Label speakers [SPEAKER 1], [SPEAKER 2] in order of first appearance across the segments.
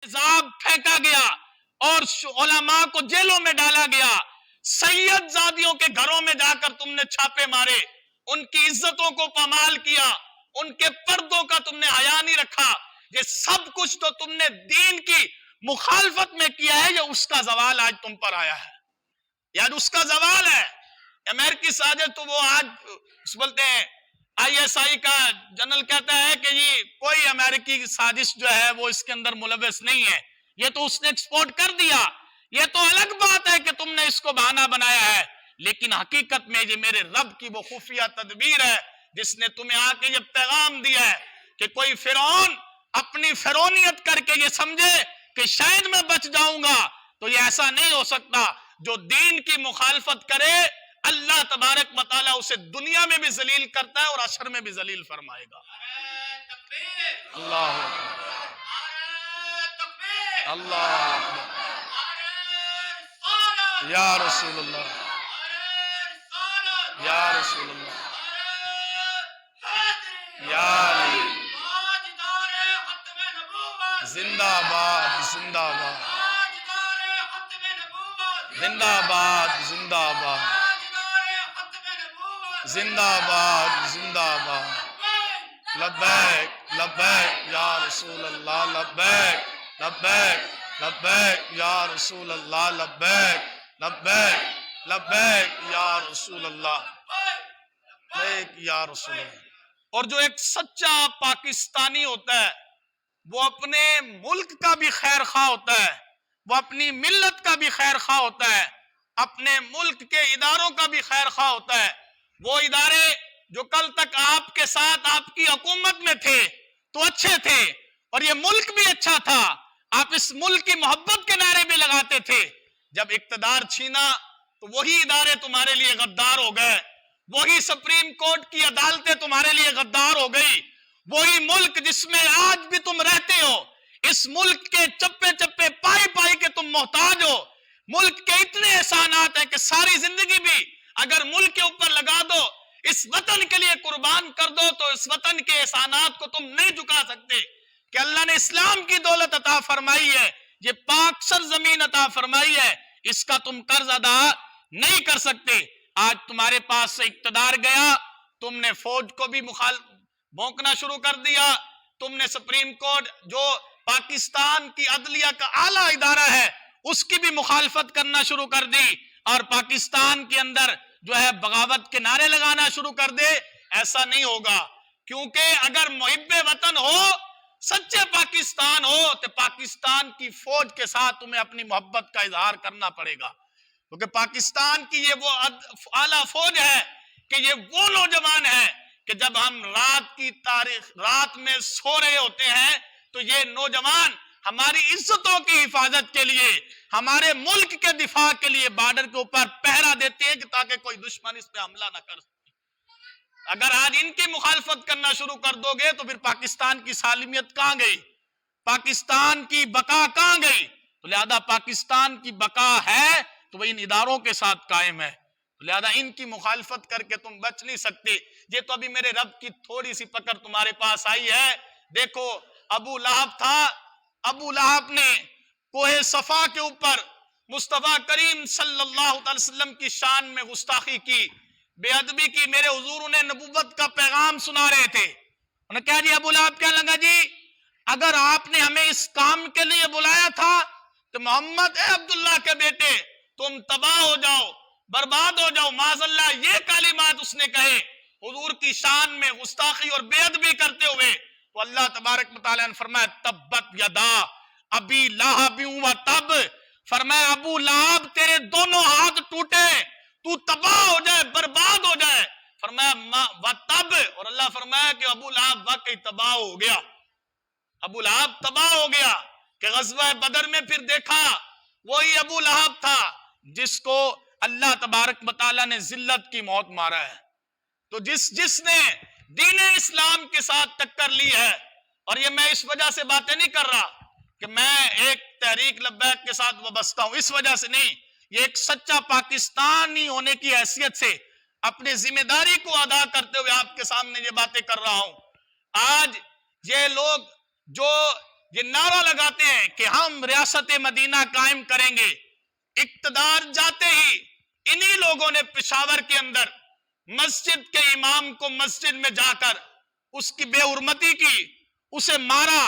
[SPEAKER 1] تیزاب پھینکا گیا اور علماء کو جیلوں میں ڈالا گیا، سید زادیوں کے گھروں میں جا کر تم نے چھاپے مارے، ان کی عزتوں کو پامال کیا، ان کے پردوں کا تم نے حیا نہیں رکھا، یہ سب کچھ تو تم نے دین کی مخالفت میں کیا ہے، یہ اس کا زوال آج تم پر آیا ہے، یاد اس کا زوال ہے۔ امریکی سازش تو وہ آج بولتے ہیں آئی ایس آئی کا جنرل کہتا ہے کہ یہ کوئی امریکی سازش جو ہے وہ اس کے اندر ملوث نہیں ہے، یہ تو اس نے ایکسپورٹ کر دیا، یہ تو الگ بات ہے کہ تم نے اس کو بہانہ بنایا ہے، لیکن حقیقت میں یہ میرے رب کی وہ خفیہ تدبیر ہے جس نے تمہیں آ کے یہ پیغام دیا ہے کہ کوئی فرعون اپنی فرعونیت کر کے یہ سمجھے کہ شاید میں بچ جاؤں گا، تو یہ ایسا نہیں ہو سکتا۔ جو دین کی مخالفت کرے اللہ تبارک و تعالیٰ اسے دنیا میں بھی ذلیل کرتا ہے اور حشر میں بھی ذلیل فرمائے گا۔ اللہ اللہ یا رسول اللہ یا رسول اللہ یا علی، زندہ باد زندہ باد زندہ باد زندہ باد زندہ باد زندہ باد، لبیک لبیک یا رسول اللہ، لبیک لبیک لبیک یا رسول اللہ، لبیک لبیک لبیک یا رسول اللہ، لبیک یا رسول اللہ۔ اور جو ایک سچا پاکستانی ہوتا ہے وہ اپنے ملک کا بھی خیر خواہ ہوتا ہے، وہ اپنی ملت کا بھی خیر خواہ ہوتا ہے، اپنے ملک کے اداروں کا بھی خیر خواہ ہوتا ہے۔ وہ ادارے جو کل تک آپ کے ساتھ آپ کی حکومت میں تھے تو اچھے تھے اور یہ ملک بھی اچھا تھا، آپ اس ملک کی محبت کے نعرے بھی لگاتے تھے، جب اقتدار چھینا تو وہی ادارے تمہارے لیے غدار ہو گئے، وہی سپریم کورٹ کی عدالتیں تمہارے لیے غدار ہو گئی، وہی ملک جس میں آج بھی تم رہتے ہو، اس ملک کے چپے چپے پائی پائی کے تم محتاج ہو، ملک کے اتنے احسانات ہیں کہ ساری زندگی بھی اگر ملک کے اوپر لگا دو، اس وطن کے لیے قربان کر دو تو اس وطن کے احسانات کو تم نہیں چکا سکتے کہ اللہ نے اسلام کی دولت عطا فرمائی ہے، یہ پاک سرزمین عطا فرمائی ہے، اس کا تم قرض ادا نہیں کر سکتے۔ آج تمہارے پاس سے اقتدار گیا، تم نے فوج کو بھی بھونکنا شروع کر دیا، تم نے سپریم کورٹ جو پاکستان کی عدلیہ کا اعلیٰ ادارہ ہے اس کی بھی مخالفت کرنا شروع کر دی، اور پاکستان کے اندر جو ہے بغاوت کے نعرے لگانا شروع کر دے۔ ایسا نہیں ہوگا، کیونکہ اگر محب وطن ہو، سچے پاکستان ہو، تو پاکستان کی فوج کے ساتھ تمہیں اپنی محبت کا اظہار کرنا پڑے گا، کیونکہ پاکستان کی یہ وہ اعلیٰ فوج ہے کہ یہ وہ نوجوان ہیں کہ جب ہم رات میں سو رہے ہوتے ہیں تو یہ نوجوان ہماری عزتوں کی حفاظت کے لیے، ہمارے ملک کے دفاع کے لیے بارڈر کے اوپر پہرا دیتے ہیں کہ تاکہ کوئی دشمن اس پہ حملہ نہ کر سکے۔ اگر آج ان کی مخالفت کرنا شروع کر دو گے تو پھر پاکستان کی سالمیت کہاں گئی، پاکستان کی بقا کہاں گئی؟ تو لہذا پاکستان کی بقا ہے تو وہ ان اداروں کے ساتھ قائم ہے، لہذا ان کی مخالفت کر کے تم بچ نہیں سکتے۔ یہ تو ابھی میرے رب کی تھوڑی سی پکڑ تمہارے پاس آئی ہے۔ دیکھو ابو لہب تھا، ابو لہب نے کوہ صفا کے اوپر مصطفیٰ کریم صلی اللہ علیہ وسلم کی شان میں گستاخی کی، بے ادبی کی۔ میرے حضور انہیں نبوت کا پیغام سنا رہے تھے، انہیں کہا جی ابو لہب کیا لگا جی اگر آپ نے ہمیں اس کام کے لیے بلایا تھا تو محمد اے عبداللہ کے بیٹے تم تباہ ہو جاؤ، برباد ہو جاؤ، معاذ اللہ، یہ کلمات اس نے کہے حضور کی شان میں گستاخی اور بے ادبی کرتے ہوئے۔ تو اللہ تبارک و تعالیٰ نے فرمایا تبت یدا ابی لہب و تب، فرمایا ابو لہب تیرے دونوں ہاتھ ٹوٹے، تو تباہ ہو جائے، برباد ہو جائے۔ فرمایا و تب، اور اللہ فرمایا کہ ابو لہب واقعی تباہ ہو گیا، ابو لہب تباہ ہو گیا۔ کہ غزوہ بدر میں پھر دیکھا وہی ابو لہب تھا جس کو اللہ تبارک و تعالیٰ نے ذلت کی موت مارا ہے۔ تو جس نے دین اسلام کے ساتھ ٹکر لی ہے، اور یہ میں اس وجہ سے باتیں نہیں کر رہا کہ میں ایک تحریک لبیک کے ساتھ وابستہ ہوں، اس وجہ سے نہیں، یہ ایک سچا پاکستانی ہونے کی حیثیت سے اپنی ذمہ داری کو ادا کرتے ہوئے آپ کے سامنے یہ باتیں کر رہا ہوں۔ آج یہ لوگ جو یہ نعرہ لگاتے ہیں کہ ہم ریاست مدینہ قائم کریں گے، اقتدار جاتے ہی انہی لوگوں نے پشاور کے اندر مسجد کے امام کو مسجد میں جا کر اس کی بے حرمتی کی، اسے مارا،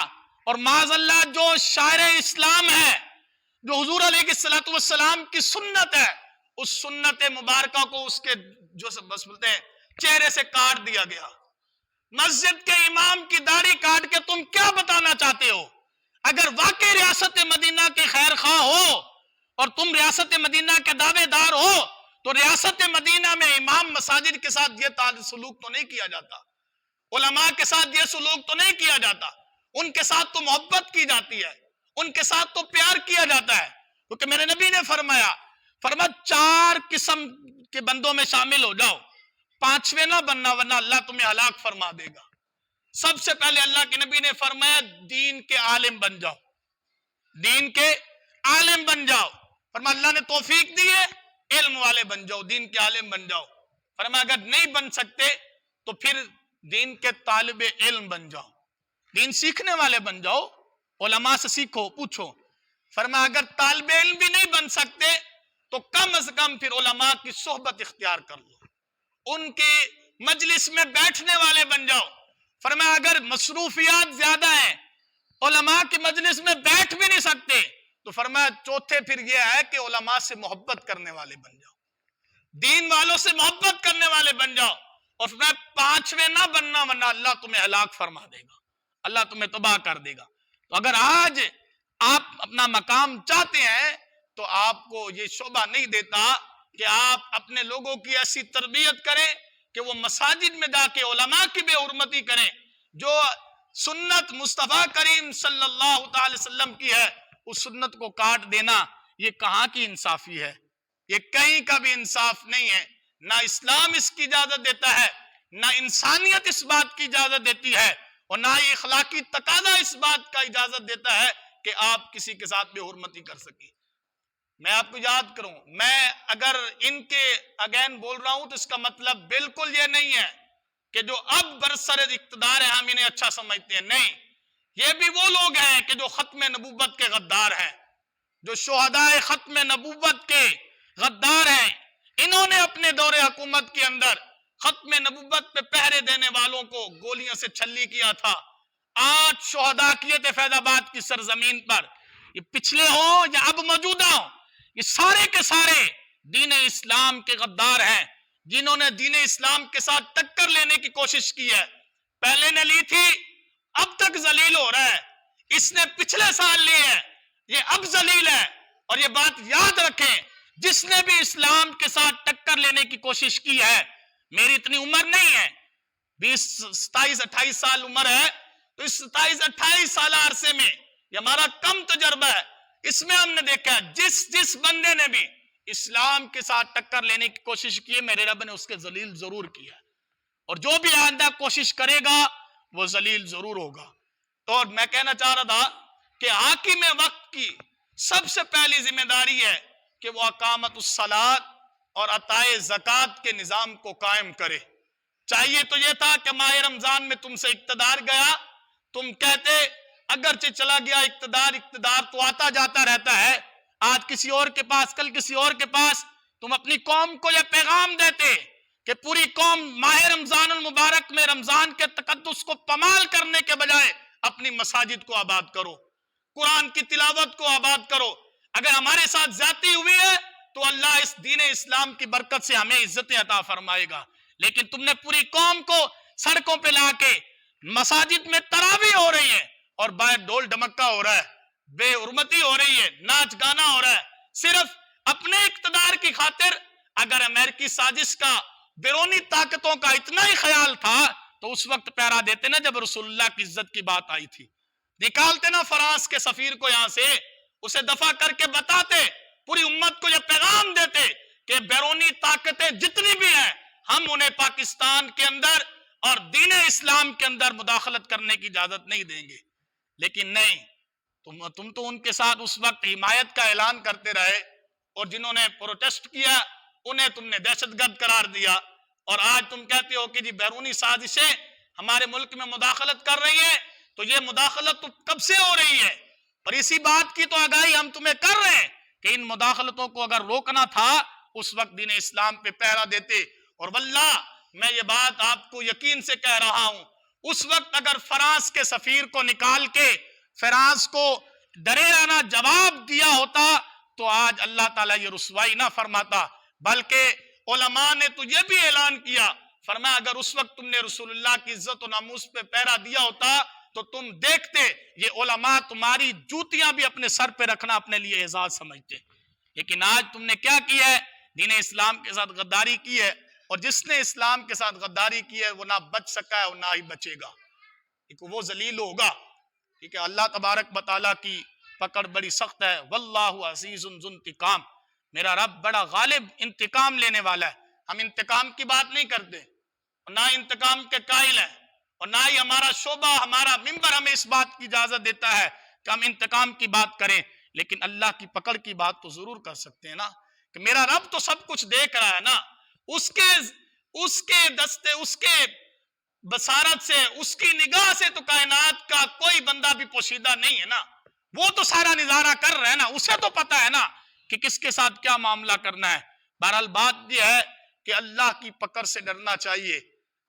[SPEAKER 1] اور معاذ اللہ جو شاعر اسلام ہے، جو حضور علیہ السلام کی سنت ہے، اس سنت مبارکہ کو اس کے جو بس بولتے ہیں چہرے سے کاٹ دیا گیا۔ مسجد کے امام کی داڑھی کاٹ کے تم کیا بتانا چاہتے ہو؟ اگر واقعی ریاست مدینہ کے خیر خواہ ہو اور تم ریاست مدینہ کے دعوے دار ہو تو ریاست مدینہ میں امام مساجد کے ساتھ یہ سلوک تو نہیں کیا جاتا، علماء کے ساتھ یہ سلوک تو نہیں کیا جاتا، ان کے ساتھ تو محبت کی جاتی ہے، ان کے ساتھ تو پیار کیا جاتا ہے، کیونکہ میرے نبی نے فرمایا 4 قسم کے بندوں میں شامل ہو جاؤ، 5ویں نہ بننا ورنہ اللہ تمہیں ہلاک فرما دے گا۔ سب سے پہلے اللہ کے نبی نے فرمایا دین کے عالم بن جاؤ، دین کے عالم بن جاؤ۔ فرمایا اللہ نے توفیق دی ہے، علم والے بن جاؤ، دین کے عالم بن جاؤ۔ فرمایا اگر نہیں بن سکتے تو پھر دین کے طالب علم بن جاؤ، دین سیکھنے والے بن جاؤ، علماء سے سیکھو، پوچھو۔ فرمایا اگر طالب علم بھی نہیں بن سکتے تو کم از کم پھر علماء کی صحبت اختیار کر لو، ان کے مجلس میں بیٹھنے والے بن جاؤ۔ فرمایا اگر مصروفیات زیادہ ہیں، علماء کے مجلس میں بیٹھ بھی نہیں سکتے تو فرمایا چوتھے پھر یہ ہے کہ علماء سے محبت کرنے والے بن جاؤ، دین والوں سے محبت کرنے والے بن جاؤ۔ اور فرمایا 5ویں نہ بننا ورنہ اللہ تمہیں ہلاک فرما دے گا، اللہ تمہیں تباہ کر دے گا۔ تو اگر آج آپ اپنا مقام چاہتے ہیں تو آپ کو یہ شعبہ نہیں دیتا کہ آپ اپنے لوگوں کی ایسی تربیت کریں کہ وہ مساجد میں جا کے علماء کی بے حرمتی کریں۔ جو سنت مصطفیٰ کریم صلی اللہ تعالی وسلم کی ہے اس سنت کو کاٹ دینا یہ کہاں کی انصافی ہے؟ یہ کہیں کا بھی انصاف نہیں ہے۔ نہ اسلام اس کی اجازت دیتا ہے، نہ انسانیت اس بات کی اجازت دیتی ہے، اور نہ ہی اخلاقی تقاضا اس بات کا اجازت دیتا ہے کہ آپ کسی کے ساتھ بے حرمتی کر سکیں۔ میں آپ کو یاد کروں، میں اگر ان کے اگین بول رہا ہوں تو اس کا مطلب بالکل یہ نہیں ہے کہ جو اب برسر اقتدار ہے ہم انہیں اچھا سمجھتے ہیں، نہیں، یہ بھی وہ لوگ ہیں کہ جو ختم نبوت کے غدار ہیں، جو شہدائے ختم نبوت کے غدار ہیں۔ انہوں نے اپنے دور حکومت کے اندر ختم نبوت پہ پہرے دینے والوں کو گولیاں سے چھلی کیا تھا۔ 8 شہداء کیے تھے فیض آباد کی سرزمین پر، یہ پچھلے ہوں یا اب موجودہ ہوں، یہ سارے کے سارے دین اسلام کے غدار ہیں، جنہوں نے دین اسلام کے ساتھ ٹکر لینے کی کوشش کی ہے۔ پہلے نے لی تھی، اب تک ذلیل ہو رہا ہے، اس نے پچھلے سال لی ہے، یہ اب ذلیل ہے۔ اور یہ بات یاد رکھیں، جس نے بھی اسلام کے ساتھ ٹکر لینے کی کوشش کی ہے، میری اتنی عمر نہیں ہے، 20 27 28 سال عمر ہے، تو اس 27 28 سال عرصے میں یہ ہمارا کم تجربہ ہے، اس میں ہم نے دیکھا ہے جس بندے نے بھی اسلام کے ساتھ ٹکر لینے کی کوشش کی ہے میرے رب نے اس کے ذلیل ضرور کیا ہے، اور جو بھی آئندہ کوشش کرے گا وہ ذلیل ضرور ہوگا۔ تو میں کہنا چاہ رہا تھا کہ حاکم وقت کی سب سے پہلی ذمہ داری ہے کہ وہ اقامت الصلاۃ اور عطائے زکوٰۃ کے نظام کو قائم کرے۔ چاہیے تو یہ تھا کہ ماہ رمضان میں تم سے اقتدار گیا، تم کہتے اگرچہ چلا گیا اقتدار تو آتا جاتا رہتا ہے، آج کسی اور کے پاس کل کسی اور کے پاس، تم اپنی قوم کو یہ پیغام دیتے کہ پوری قوم ماہ رمضان المبارک میں رمضان کے تقدس کو پامال کرنے کے بجائے اپنی مساجد کو آباد کرو، قرآن کی تلاوت کو آباد کرو۔ اگر ہمارے ساتھ زیادتی ہوئی ہے تو اللہ اس دین اسلام کی برکت سے ہمیں عزت عطا فرمائے گا، لیکن تم نے پوری قوم کو سڑکوں پہ لا کے مساجد میں تراویح ہو رہی ہے اور باہر ڈھول ڈمکا ہو رہا ہے، بے حرمتی ہو رہی ہے، ناچ گانا ہو رہا ہے، صرف اپنے اقتدار کی خاطر۔ اگر امریکی سازش کا بیرونی طاقتوں کا اتنا ہی خیال تھا تو اس وقت پہرا دیتے نا جب رسول اللہ کی عزت کی بات آئی تھی، نکالتے نا فرانس کے سفیر کو یہاں سے، اسے دفع کر کے بتاتے، پوری امت کو یہ پیغام دیتے کہ بیرونی طاقتیں جتنی بھی ہیں ہم انہیں پاکستان کے اندر اور دین اسلام کے اندر مداخلت کرنے کی اجازت نہیں دیں گے۔ لیکن نہیں، تم تو ان کے ساتھ اس وقت حمایت کا اعلان کرتے رہے، اور جنہوں نے پروٹیسٹ کیا انہیں تم نے دہشت گرد قرار دیا، اور آج تم کہتے ہو کہ جی بیرونی سازشیں ہمارے ملک میں مداخلت کر رہی ہیں، تو یہ مداخلت تو کب سے ہو رہی ہے، اور اسی بات کی تو آگاہی ہم تمہیں کر رہے ہیں کہ ان مداخلتوں کو اگر روکنا تھا اس وقت دین اسلام پہ پہرا دیتے. اور واللہ میں یہ بات آپ کو یقین سے کہہ رہا ہوں، اس وقت اگر فرانس کے سفیر کو نکال کے فرانس کو ڈریرانہ جواب دیا ہوتا تو آج اللہ تعالیٰ یہ رسوائی نہ فرماتا. بلکہ علماء نے تو یہ بھی اعلان کیا، فرمایا اگر اس وقت تم نے رسول اللہ کی عزت و ناموس پہ پہرا دیا ہوتا تو تم دیکھتے یہ علماء تمہاری جوتیاں بھی اپنے سر پہ رکھنا اپنے لیے اعزاز سمجھتے. لیکن آج تم نے کیا کیا ہے؟ دین اسلام کے ساتھ غداری کی ہے، اور جس نے اسلام کے ساتھ غداری کی ہے وہ نہ بچ سکا ہے اور نہ ہی بچے گا، وہ ذلیل ہوگا. ٹھیک ہے، اللہ تبارک و تعالیٰ کی پکڑ بڑی سخت ہے. واللہ عزیز ذو انتقام، میرا رب بڑا غالب انتقام لینے والا ہے. ہم انتقام کی بات نہیں کرتے، اور نہ انتقام کے قائل ہیں، اور نہ ہی ہمارا شعبہ ہمارا ممبر ہمیں اس بات کی اجازت دیتا ہے کہ ہم انتقام کی بات کریں. لیکن اللہ کی پکڑ کی بات تو ضرور کر سکتے ہیں نا، کہ میرا رب تو سب کچھ دیکھ رہا ہے نا، اس کے دستے، اس کے بصارت سے، اس کی نگاہ سے تو کائنات کا کوئی بندہ بھی پوشیدہ نہیں ہے نا. وہ تو سارا نظارہ کر رہا ہے نا، اسے تو پتا ہے نا کہ کس کے ساتھ کیا معاملہ کرنا ہے. بہرحال بات یہ ہے کہ اللہ کی پکڑ سے ڈرنا چاہیے.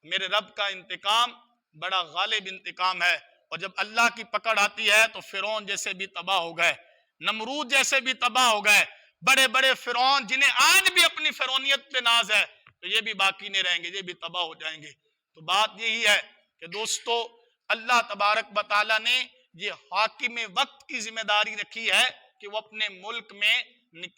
[SPEAKER 1] میرے رب کا انتقام بڑا غالب انتقام ہے، اور جب اللہ کی پکڑ آتی ہے تو فرعون جیسے بھی تباہ ہو گئے، نمرود جیسے بھی تباہ ہو گئے، بڑے بڑے فرعون جنہیں آج بھی اپنی فرعونیت پہ ناز ہے، تو یہ بھی باقی نہیں رہیں گے، یہ بھی تباہ ہو جائیں گے. تو بات یہی ہے کہ دوستو، اللہ تبارک و تعالیٰ نے یہ حاکم وقت کی ذمہ داری رکھی ہے کہ وہ اپنے ملک میں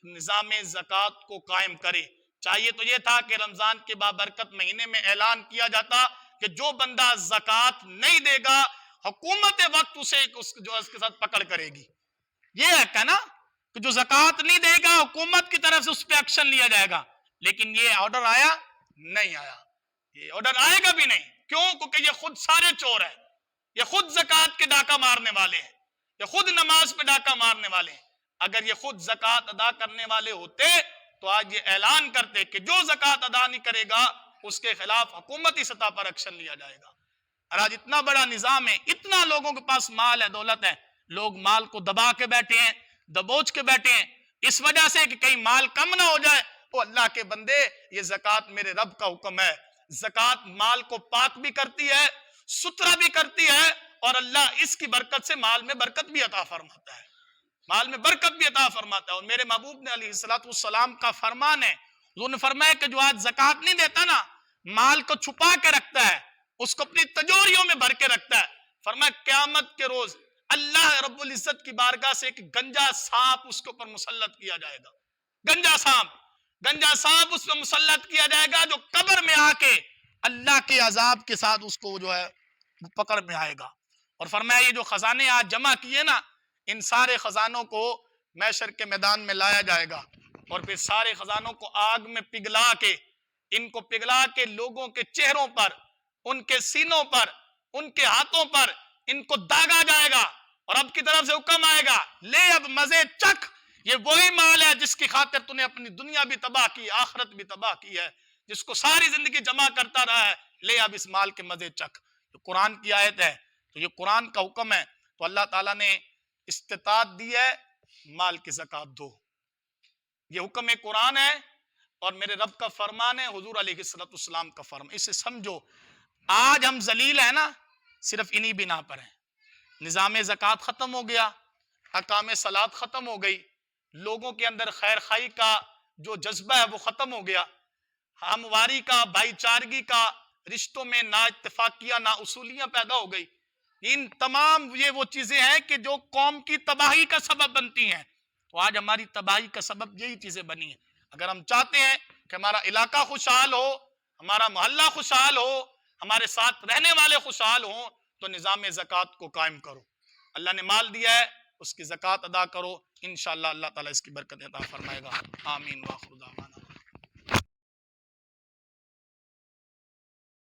[SPEAKER 1] نظام زکوٰۃ کو قائم کرے. چاہیے تو یہ تھا کہ رمضان کے بابرکت مہینے میں اعلان کیا جاتا کہ جو بندہ زکوٰۃ نہیں دے گا حکومت وقت اسے جو اس کے ساتھ پکڑ کرے گی. یہ ہے کہ نا کہ جو زکوٰۃ نہیں دے گا حکومت کی طرف سے اس پہ ایکشن لیا جائے گا. لیکن یہ آرڈر آیا نہیں آیا، یہ آرڈر آئے گا بھی نہیں. کیوں؟ کیونکہ یہ خود سارے چور ہیں، یہ خود زکوٰۃ کے ڈاکہ مارنے والے ہیں، یہ خود نماز پہ ڈاکہ مارنے والے ہیں. اگر یہ خود زکوٰۃ ادا کرنے والے ہوتے تو آج یہ اعلان کرتے کہ جو زکوٰۃ ادا نہیں کرے گا اس کے خلاف حکومتی سطح پر ایکشن لیا جائے گا. اور آج اتنا بڑا نظام ہے، اتنا لوگوں کے پاس مال ہے، دولت ہے، لوگ مال کو دبا کے بیٹھے ہیں، دبوچ کے بیٹھے ہیں، اس وجہ سے کہ کہیں مال کم نہ ہو جائے. تو اللہ کے بندے، یہ زکوٰۃ میرے رب کا حکم ہے. زکوٰۃ مال کو پاک بھی کرتی ہے، ستھرا بھی کرتی ہے، اور اللہ اس کی برکت سے مال میں برکت بھی عطا فرماتا ہے، مال میں برکت بھی عطا فرماتا ہے. اور میرے محبوب نے علیہ السلام کا فرمان ہے، انہوں نے فرمایا کہ جو آج زکوٰۃ نہیں دیتا نا، مال کو چھپا کے رکھتا ہے، اس کو اپنی تجوریوں میں بھر کے رکھتا ہے، فرمایا قیامت کے روز اللہ رب العزت کی بارگاہ سے ایک گنجا سانپ اس کے اوپر مسلط کیا جائے گا. گنجا سانپ اس پہ مسلط کیا جائے گا، جو قبر میں آ کے اللہ کے عذاب کے ساتھ اس کو جو ہے پکڑ میں آئے گا. اور فرمایا یہ جو خزانے آج جمع کیے نا، ان سارے خزانوں کو محشر کے میدان میں لایا جائے گا، اور پھر سارے خزانوں کو آگ میں پگھلا کے، ان کو پگھلا کے لوگوں کے چہروں پر، ان کے سینوں پر، ان کے ہاتھوں پر ان کو داغا جائے گا. اور اب کی طرف سے حکم آئے گا، لے اب مزے چکھ، یہ وہی مال ہے جس کی خاطر تو نے اپنی دنیا بھی تباہ کی، آخرت بھی تباہ کی ہے، جس کو ساری زندگی جمع کرتا رہا ہے، لے اب اس مال کے مزے چکھ. تو قرآن کی آیت ہے، تو یہ قرآن کا حکم ہے. تو اللہ تعالیٰ نے استطاعت دی ہے، مال کی زکوٰۃ دو. یہ حکم قرآن ہے، اور میرے رب کا فرمان ہے، حضور علیہ السلام کا فرمان. اسے سمجھو، آج ہم ذلیل ہیں نا، صرف انہی بنا پر ہیں. نظام زکوٰۃ ختم ہو گیا، احکام صلاۃ ختم ہو گئی، لوگوں کے اندر خیر خواہی کا جو جذبہ ہے وہ ختم ہو گیا، ہمواری کا، بھائی چارگی کا، رشتوں میں نا اتفاقیاں، نا اصولیاں پیدا ہو گئی. ان تمام یہ وہ چیزیں ہیں کہ جو قوم کی تباہی کا سبب بنتی ہیں. تو آج ہماری تباہی کا سبب یہی چیزیں بنی ہیں. اگر ہم چاہتے ہیں کہ ہمارا علاقہ خوشحال ہو، ہمارا محلہ خوشحال ہو، ہمارے ساتھ رہنے والے خوشحال ہوں، تو نظام زکوٰۃ کو قائم کرو. اللہ نے مال دیا ہے، اس کی زکوٰۃ ادا کرو، انشاءاللہ اللہ تعالیٰ اس کی برکت عطا فرمائے گا. آمین. واخر دعوانا